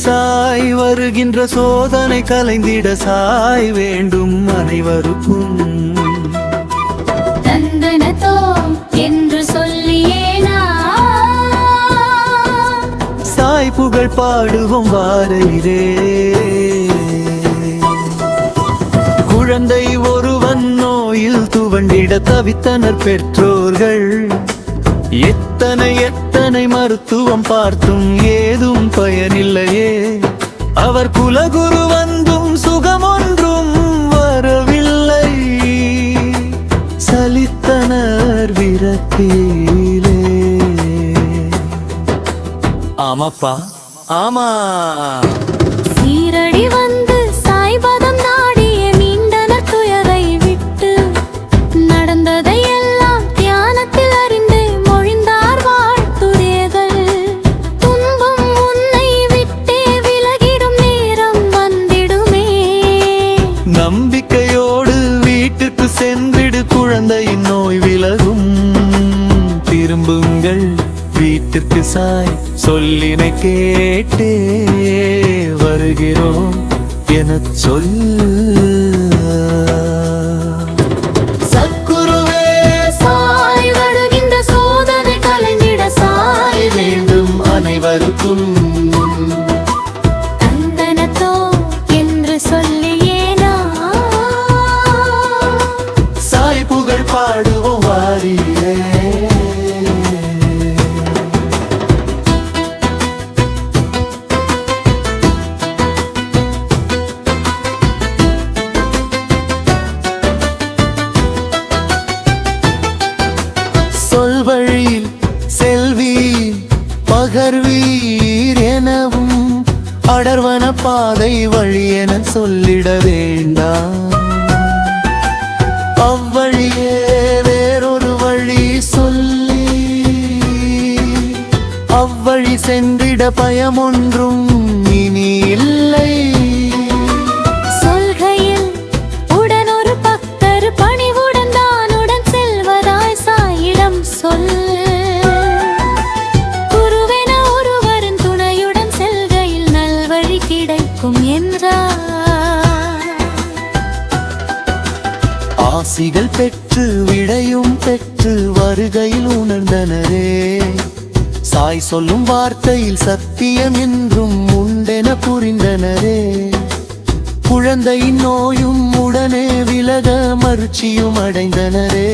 சாய் வருகின்ற சோதனை கலைந்திட சாய் வேண்டும் அனைவருக்கும். தந்தனத்தோ என்று சொல்லியேனா சாய் புகழ் பாடுவோம் வாரையிலே. குழந்தை ஒருவன் நோயில் துவண்டிட தவித்தனர் பெற்றோர்கள். எத்தனை எத்தனை மருத்துவம் பார்த்தும் ஏதும் பயனில்லையே. அவர் குலகுரு வந்தும் சுகமொன்றும் வரவில்லை. சலித்தனர் விரக்தியிலே. ஆமாப்பா ஆமா. சீரடி வந்து சாய்பாதம் நாடிய மீண்டனர் துயரை விட்டு. நடந்ததை எல்லாம் தியானத்தில் அறிந்து மொழிந்தார் வாழ்த்துரைகள். துன்பம் உன்னை விட்டே விலகிடும் நேரம் வந்திடுமே. நம்பிக்கையோடு வீட்டுக்கு சென்றிடு குழந்தையின் நோய் விலகும். திரும்புங்கள் வீட்டுக்கு சாய் சொல்லினை கேட்டே வருகிறோம் எனச் சொல். சத்குருவே சாய் வருகின்ற சோதனை கலைந்திட சாய் வேண்டும் அனைவருக்கும். தந்தனத்தோ என்று சொல்லியேனா சாய் புகழ் பாடுவோம் வாரியே. சொல்வழியில் செல்வீர் பகர்வீர் எனவும் அடர்வன பாதை வழி என சொல்லிட வேண்டாம். அவ்வழியே வேறொரு வழி சொல்லி அவ்வழி சென்றிட பயமொன்றும் இனி இல்லை. சொல்கையில் உடன் ஒரு பக்தர் பணிவுடன் தானுடன் செல்வதாய் சாயிடம் சொல். குருவென ஒருவரின் துணையுடன் செல்கையில் நல்வழி கிடைக்கும் என்றார். ஆசிகள் பெற்று விடையும் பெற்று வருகையில் உணர்ந்தனரே. சாய் சொல்லும் வார்த்தையில் சத்தியம் என்றும் உண்டென புரிந்தனரே. குழந்தையின் நோயும் உடனே விலக மருட்சியும் அடைந்தனரே.